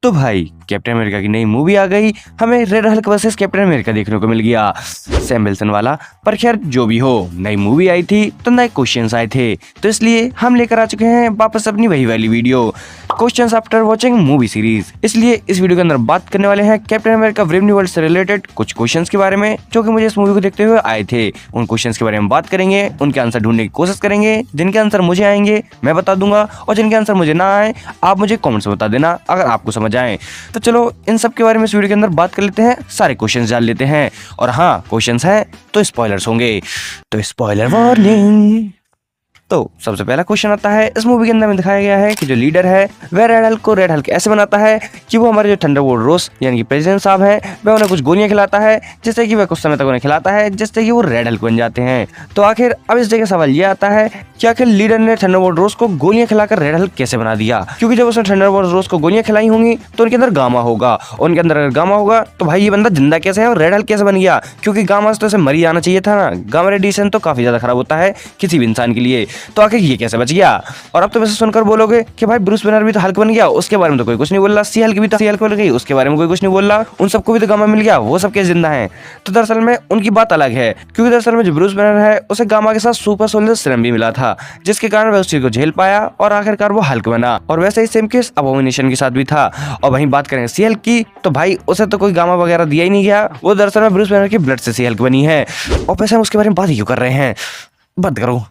तो भाई captain America की नई मूवी आ गई, हमें red Hulk versus captain America देखने को मिल गया, सैम विल्सन वाला। पर खैर जो भी हो, नई मूवी आई थी तो नए क्वेश्चंस आए थे, तो इसलिए हम लेकर आ चुके हैं वापस अपनी वही वाली video, questions after watching movie series. इसलिए इस वीडियो के अंदर बात करने वाले हैं captain America brave new world से रिलेटेड कुछ क्वेश्चंस के बारे में, जो कि मुझे इस मूवी को देखते हुए आए थे। उन क्वेश्चंस के बारे में बात करेंगे, उनके आंसर ढूंढने की कोशिश करेंगे। जिनके आंसर मुझे आएंगे मैं बता दूंगा, और जिनके आंसर मुझे ना आए आप मुझे कमेंट्स में बता देना अगर आपको समझ आए। तो चलो इन सब के बारे में इस वीडियो के अंदर बात कर लेते हैं, सारे क्वेश्चंस जान लेते हैं। और हाँ, क्वेश्चंस हैं तो स्पॉयलर्स होंगे, तो स्पॉइलर वार्निंग। तो सबसे पहला क्वेश्चन आता है, इस मूवी के अंदर में दिखाया गया है कि जो लीडर है वह रेड हल्क को रेड हल्क ऐसे बनाता है कि वो हमारे जो थंडरबोल्ट रोस यानी कि प्रेसिडेंट साहब हैं वह उन्हें कुछ गोलियां खिलाता है, जिससे कि वह कुछ समय तक उन्हें खिलाता है, जिससे कि वो रेड हल्क बन जाते हैं। तो आखिर अब इस जगह सवाल ये आता है कि आखिर लीडर ने थंडरबोल्ट रोस को गोलियां खिलाकर रेड हल्क कैसे बना दिया? क्योंकि जब उसने थंडरबोल्ट रोस को गोलियां खिलाई होंगी तो उनके अंदर गामा होगा, उनके अंदर अगर गामा होगा तो भाई ये बंदा जिंदा कैसे है और रेड हल्क कैसे बन गया? क्योंकि गामा से तो इसे मर ही आना चाहिए था ना, गामा रेडिएशन तो काफी ज्यादा खराब होता है किसी भी इंसान के लिए। तो आखिर ये कैसे बच गया? और अब तो वैसे सुनकर बोलोगे कि भाई ब्रूस बैनर भी तो हल्क बन गया, उसके बारे में तो कोई कुछ नहीं बोल रहा, सी हल्क भी तो सी हल्क बन गई, उसके बारे में कोई कुछ नहीं बोल रहा, उन सबको भी तो गामा मिल गया, वो सब कैसे जिंदा हैं? तो दरअसल में उनकी बात अलग है, क्योंकि दरअसल में जो ब्रूस बैनर है उसे गामा के साथ सुपर सोल्जर सीरम भी मिला था, जिसके कारण वह उस चीज को झेल पाया और आखिरकार वो हल्क बना। और वैसे ही सेम केस अबोमिनेशन के साथ भी था। और वहीं बात करें सी हल्क की, तो भाई उसे तो कोई गामा वगैरह दिया ही नहीं गया, वो दरअसल में ब्रूस बैनर की ब्लड से सी हल्क बनी है। और वैसे हम उसके बारे में बात ही क्यों कर रहे हैं, बंद करो।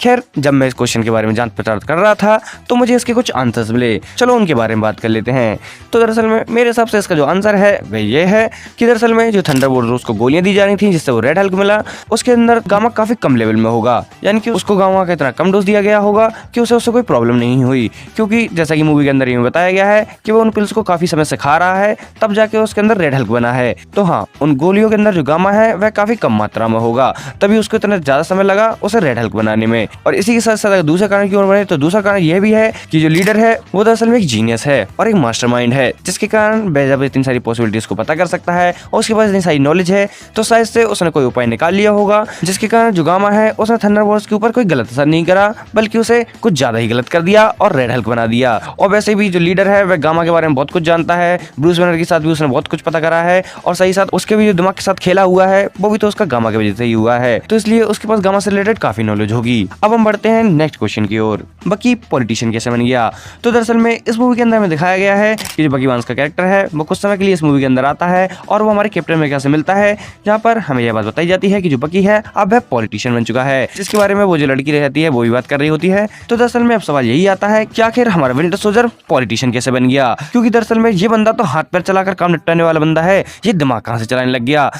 खैर, जब मैं इस क्वेश्चन के बारे में जांच पड़ताल कर रहा था तो मुझे इसके कुछ आंसर्स मिले, चलो उनके बारे में बात कर लेते हैं। तो दरअसल में मेरे हिसाब से इसका जो आंसर है वह ये है कि दरअसल में जो थंडरबोल्ट रोस को गोलियां दी जा रही थी जिससे वो रेड हल्क मिला, उसके अंदर गामा काफी कम लेवल में होगा, यानी कि उसको गामा का इतना कम डोज दिया गया होगा कि उससे कोई प्रॉब्लम नहीं हुई। क्योंकि जैसा कि मूवी के अंदर ये बताया गया है कि वो उन पिल्स को काफी समय से खा रहा है, तब जाके उसके अंदर रेड हल्क बना है। तो हाँ, उन गोलियों के अंदर जो गामा है वह काफी कम मात्रा में होगा, तभी उसको इतना ज्यादा समय लगा उसे रेड हल्क बनाने में। और इसी के साथ अगर दूसरा कारण क्यों बने, तो दूसरा कारण यह भी है कि जो लीडर है वो दरअसल में एक जीनियस है और एक मास्टरमाइंड है, जिसके कारण जब इतनी सारी पॉसिबिलिटीज को पता कर सकता है और उसके पास इतनी सारी नॉलेज है, तो शायद से उसने कोई उपाय निकाल लिया होगा, जिसके कारण जो गामा है उसने थंडरबोल्ट्स के ऊपर कोई गलत असर नहीं करा, बल्कि उसे कुछ ज्यादा ही गलत कर दिया और रेड हल्क बना दिया। और वैसे भी जो लीडर है वह गामा के बारे में बहुत कुछ जानता है, ब्रूस बैनर के साथ भी उसने बहुत कुछ पता करा है, और सही साथ उसके भी जो दिमाग के साथ खेला हुआ है वो भी तो उसका गामा की वजह से ही हुआ है, तो इसलिए उसके पास गामा से रिलेटेड काफी नॉलेज होगी। अब हम बढ़ते हैं नेक्स्ट क्वेश्चन की ओर, बकी पॉलिटिशियन कैसे बन गया? तो दरअसल में इस मूवी के अंदर में दिखाया गया है कि जो बकी वांस का कैरेक्टर है वो कुछ समय के लिए इस मूवी के अंदर आता है और वो हमारे कैप्टन अमेरिका से मिलता है, जहाँ पर हमें यह बात बताई जाती है कि जो बकी है अब वह पॉलिटिशियन बन चुका है, जिसके बारे में वो जो लड़की रहती है वो भी बात कर रही होती है। तो दरअसल में अब सवाल यही आता है कि आखिर हमारा विंटर सोल्जर पॉलिटिशियन कैसे बन गया? क्योंकि दरअसल में ये बंदा तो हाथ पैर चलाकर काम निपटाने वाला बंदा है, ये दिमाग कहाँ से चलाने लग गया?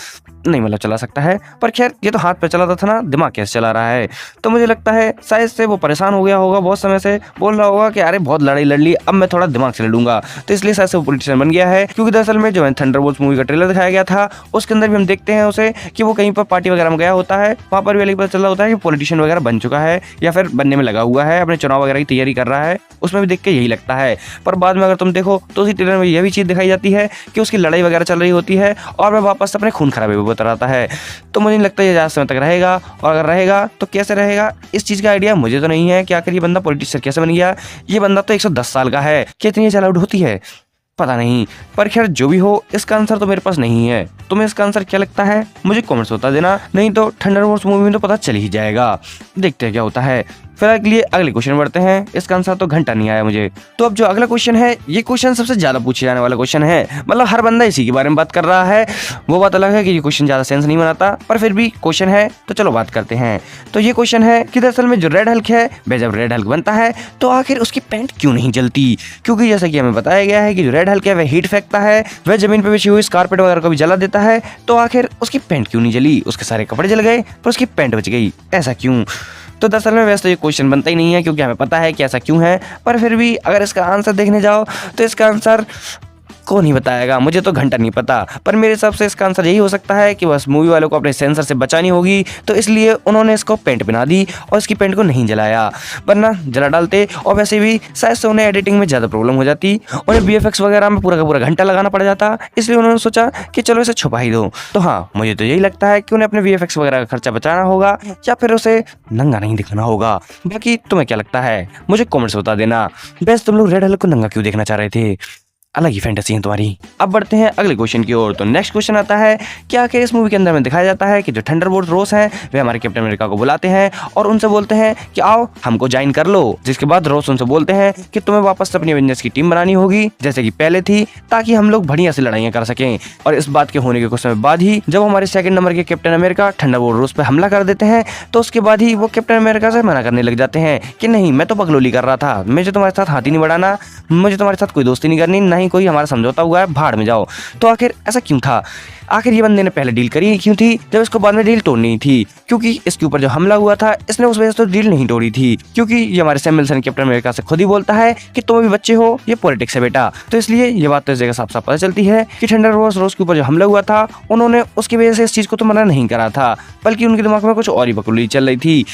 नहीं मतलब चला सकता है, पर खैर ये तो हाथ पे चलाता था ना, दिमाग कैसे चला रहा है? तो मुझे लगता है शायद से वो परेशान हो गया होगा, बहुत समय से बोल रहा होगा कि अरे बहुत लड़ाई लड़ ली, अब मैं थोड़ा दिमाग से लड़ूंगा, तो इसलिए शायद से वो पॉलिटिशियन बन गया है। क्योंकि दरअसल में जो थंडरबोल्ट्स मूवी का ट्रेलर दिखाया गया था उसके अंदर भी हम देखते हैं उसे कि वो कहीं पर पार्टी वगैरह में गया होता है, वहाँ पर भी अलग पता चल रहा होता है कि पॉलिटिशियन वगैरह बन चुका है या फिर बनने में लगा हुआ है, अपने चुनाव वगैरह की तैयारी कर रहा है, उसमें भी देख के यही लगता है। पर बाद में अगर तुम देखो तो उसी ट्रेलर में यह भी चीज़ दिखाई जाती है कि उसकी लड़ाई वगैरह चल रही होती है और वह वापस अपने खून खराबे में उतर आता है। तो मुझे नहीं लगता ये ज़्यादा समय तक रहेगा, और अगर रहेगा तो कैसे रहेगा इस चीज़ का आइडिया मुझे तो नहीं है कि आखिर ये बंदा पॉलिटिशियन कैसे बन गया। ये बंदा तो 110 साल का है, कितनी अलाउड होती है पता नहीं, पर खैर जो भी हो इसका आंसर तो मेरे पास नहीं है। तुम्हें इसका आंसर क्या लगता है मुझे कमेंट्स बता देना, नहीं तो थंडरबोल्ट्स मूवी में तो पता चल ही जाएगा। देखते हैं क्या होता है। फिलहाल के लिए अगले क्वेश्चन बढ़ते हैं, इसका आंसर तो घंटा नहीं आया मुझे। तो अब जो अगला क्वेश्चन है ये क्वेश्चन सबसे ज्यादा पूछे जाने वाला क्वेश्चन है, मतलब हर बंदा इसी के बारे में बात कर रहा है। वो बात अलग है कि ये क्वेश्चन ज्यादा सेंस नहीं बनाता, पर फिर भी क्वेश्चन है तो चलो बात करते हैं। तो ये क्वेश्चन है कि दरअसल में जो रेड हल्क है वह जब रेड हल्क बनता है तो आखिर उसकी पैंट क्यों नहीं जलती? क्योंकि जैसा कि हमें बताया गया है कि जो रेड हल्क है वह हीट फेंकता है, वह जमीन पर बिछी हुई कारपेट वगैरह को भी जला देता है, तो आखिर उसकी पैंट क्यों नहीं जली? उसके सारे कपड़े जल गए पर उसकी पैंट बच गई, ऐसा क्यों? तो दरअसल में वैसे तो ये क्वेश्चन बनता ही नहीं है, क्योंकि हमें पता है कि ऐसा क्यों है, पर फिर भी अगर इसका आंसर देखने जाओ तो इसका आंसर कौन ही बताएगा, मुझे तो घंटा नहीं पता। पर मेरे हिसाब से इसका आंसर यही हो सकता है कि बस मूवी वालों को अपने सेंसर से बचानी होगी, तो इसलिए उन्होंने इसको पेंट बना दी और इसकी पेंट को नहीं जलाया, वरना जला डालते और वैसे भी शायद से उन्हें एडिटिंग में ज़्यादा प्रॉब्लम हो जाती, उन्हें VFX वगैरह में पूरा का पूरा घंटा लगाना पड़ जाता, इसलिए उन्होंने सोचा कि चलो इसे छुपा ही दो। तो हाँ, मुझे तो यही लगता है कि उन्हें अपने VFX वगैरह का खर्चा बचाना होगा या फिर उसे नंगा नहीं दिखाना होगा। बाकी तुम्हें क्या लगता है मुझे कॉमेंट्स बता देना। बेस्ट तुम लोग रेड हल्क को नंगा क्यों देखना चाह रहे थे? अलग ही फैंटेसी है तुम्हारी। अब बढ़ते हैं अगले क्वेश्चन की ओर। तो नेक्स्ट क्वेश्चन आता है कि आखिर इस मूवी के अंदर में दिखाया जाता है कि जो थंडरबोल्ट रोस हैं वे हमारे कैप्टन अमेरिका को बुलाते हैं और उनसे बोलते हैं कि आओ हमको ज्वाइन कर लो। जिसके बाद रोस उनसे बोलते हैं कि तुम्हें वापस अपनी एवेंजर्स की टीम बनानी होगी जैसे कि पहले थी, ताकि हम लोग बढ़िया से लड़ाइयाँ कर सकें। और इस बात के होने के कुछ समय बाद ही जब हमारे सेकंड नंबर के कैप्टन अमेरिका थंडरबोल्ट रोस पे हमला कर देते हैं, तो उसके बाद ही वो कैप्टन अमेरिका से मना करने लग जाते हैं कि नहीं, मैं तो बकलोली कर रहा था, मुझे तुम्हारे साथ हाथ ही नहीं बढ़ाना, मुझे तुम्हारे साथ कोई दोस्ती नहीं करनी, ना ही कोई हमारा समझौता हुआ है, भाड़ में जाओ। तो आखिर ऐसा क्यों था? आखिर ये बंदे ने पहले डील करी क्यों थी जब इसको बाद में डील तोड़नी थी? क्योंकि इसके ऊपर जो हमला हुआ था इसने उस वजह से तो डील नहीं तोड़ी थी, क्योंकि ये हमारे सैम विल्सन कैप्टन अमेरिका से खुद ही बोलता है कि तुम भी बच्चे हो, ये पॉलिटिक्स है बेटा। तो इसलिए ये बात तो इस जगह साफ साफ पता चलती है कि थंडरबोल्ट रोस के ऊपर जो हमला हुआ था उन्होंने उसकी वजह से इस चीज को तो मना नहीं करा था, बल्कि उनके दिमाग में कुछ और ही बकलोली चल रही थी,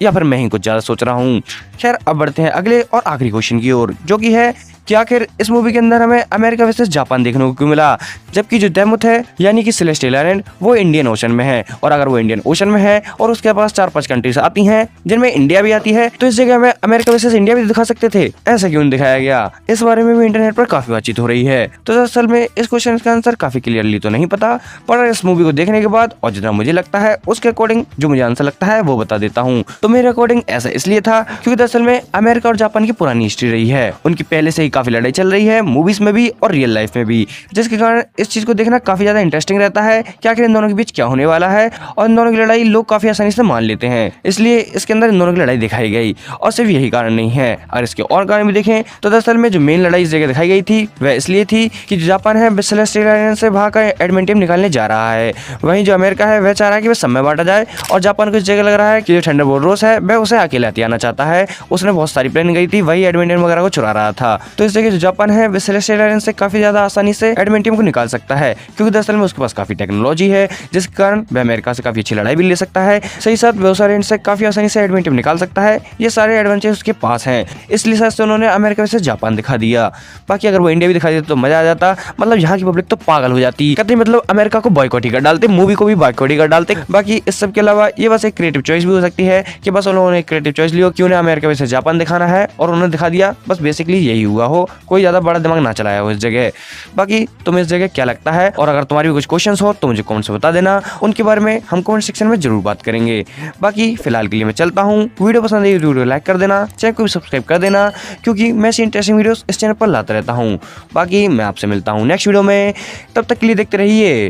या फिर मैं ही कुछ ज्यादा सोच रहा हूँ। खैर, अब बढ़ते हैं अगले और आखिरी क्वेश्चन की ओर, जो कि है कि आखिर इस मूवी के अंदर हमें अमेरिका वर्सेस जापान देखने को क्यों मिला, जबकि जो डेमुथ है यानी कि सेलेस्टियल आइलैंड वो इंडियन ओशन में है। और अगर वो इंडियन ओशन में है और उसके पास 4-5 कंट्रीज आती हैं जिनमें इंडिया भी आती है, तो इस जगह हमें अमेरिका वर्सेस इंडिया भी दिखा सकते थे। ऐसा क्यों दिखाया गया, इस बारे में भी इंटरनेट पर काफी बातचीत हो रही है। तो दरअसल में इस क्वेश्चन का आंसर काफी क्लियरली तो नहीं पता, पर इस मूवी को देखने के बाद और जितना मुझे लगता है उसके अकॉर्डिंग जो मुझे आंसर लगता है वो बता देता हूँ। तो मेरे अकॉर्डिंग ऐसा इसलिए था क्योंकि दरअसल में अमेरिका और जापान की पुरानी हिस्ट्री रही है, उनकी पहले से ही काफी लड़ाई चल रही है मूवीज में भी और रियल लाइफ में भी, जिसके कारण इस चीज को देखना काफी ज्यादा इंटरेस्टिंग रहता है कि आखिर इन दोनों के बीच क्या होने वाला है। और इन दोनों की लड़ाई लोग काफी आसानी से मान लेते हैं, इसलिए इसके अंदर इन दोनों की लड़ाई दिखाई गई। और सिर्फ यही कारण नहीं है, और इसके और कारण भी देखें तो दरअसल में जो मेन लड़ाई इस जगह दिखाई गई थी वह इसलिए थी कि जो जापान है सेलेस्टियल आइलैंड से भागकर एडमेंटियम निकालने जा रहा है, वहीं जो अमेरिका है वह चाह रहा है कि वह सब में बांटा जाए। और जापान को इस जगह लग रहा है कि जो थंडरबोल्ट रोस है वह उसे अकेले हथियाना आना चाहता है, उसने बहुत सारी प्लान गई थी, वही एडमेंटियम वगैरह को चुरा रहा था। तो इस जगह जो जापान है वह सेलेस्टियल आइलैंड से काफी ज्यादा आसानी से एडमेंटियम को निकाल सकता है, क्योंकि दरअसल में उसके पास काफी टेक्नोलॉजी है, जिसके कारण वह अमेरिका से काफी अच्छी लड़ाई भी ले सकता है, सही साथ बहुत सारे से काफी आसानी से एडमेंटियम निकाल सकता है। ये सारे एडवांटेज उसके पास हैं, इसलिए शायद से उन्होंने अमेरिका से जापान दिखा दिया। बाकी अगर वो इंडिया भी दिखा देते तो मजा आ जाता, मतलब यहाँ की पब्लिक तो पागल हो जाती, कहते मतलब अमेरिका को बॉयकॉट ही कर डालते, मूवी को भी बॉयकॉट ही कर डालते। बाकी इस सब के अलावा ये बस एक क्रिएटिव चॉइस भी हो सकती है कि बस उन्होंने क्रिएटिव चॉइस लिया कि उन्हें अमेरिका से जापान दिखाना है और उन्होंने दिखा दिया, बस बेसिकली यही हुआ हो, कोई ज्यादा बड़ा दिमाग ना चलाया हो इस जगह। बाकी तुम्हें इस जगह क्या लगता है, और अगर तुम्हारी भी कुछ क्वेश्चंस हो तो मुझे कमेंट से बता देना, उनके बारे में हम कमेंट सेक्शन में जरूर बात करेंगे। बाकी फिलहाल के लिए मैं चलता हूँ, वीडियो पसंद आई वीडियो लाइक कर देना, चैनल को भी सब्सक्राइब कर देना, क्योंकि मैं ऐसी इंटरेस्टिंग वीडियोस इस चैनल पर लाता रहता हूँ। बाकी मैं आपसे मिलता हूँ नेक्स्ट वीडियो में, तब तक के लिए देखते रहिए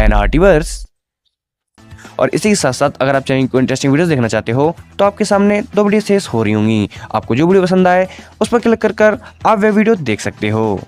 NRTverse। और इसी के साथ साथ अगर आप चैनल को इंटरेस्टिंग वीडियोस देखना चाहते हो तो आपके सामने 2 वीडियो शेष हो रही होंगी, आपको जो वीडियो पसंद आए उस पर क्लिक कर आप वह वीडियो देख सकते हो।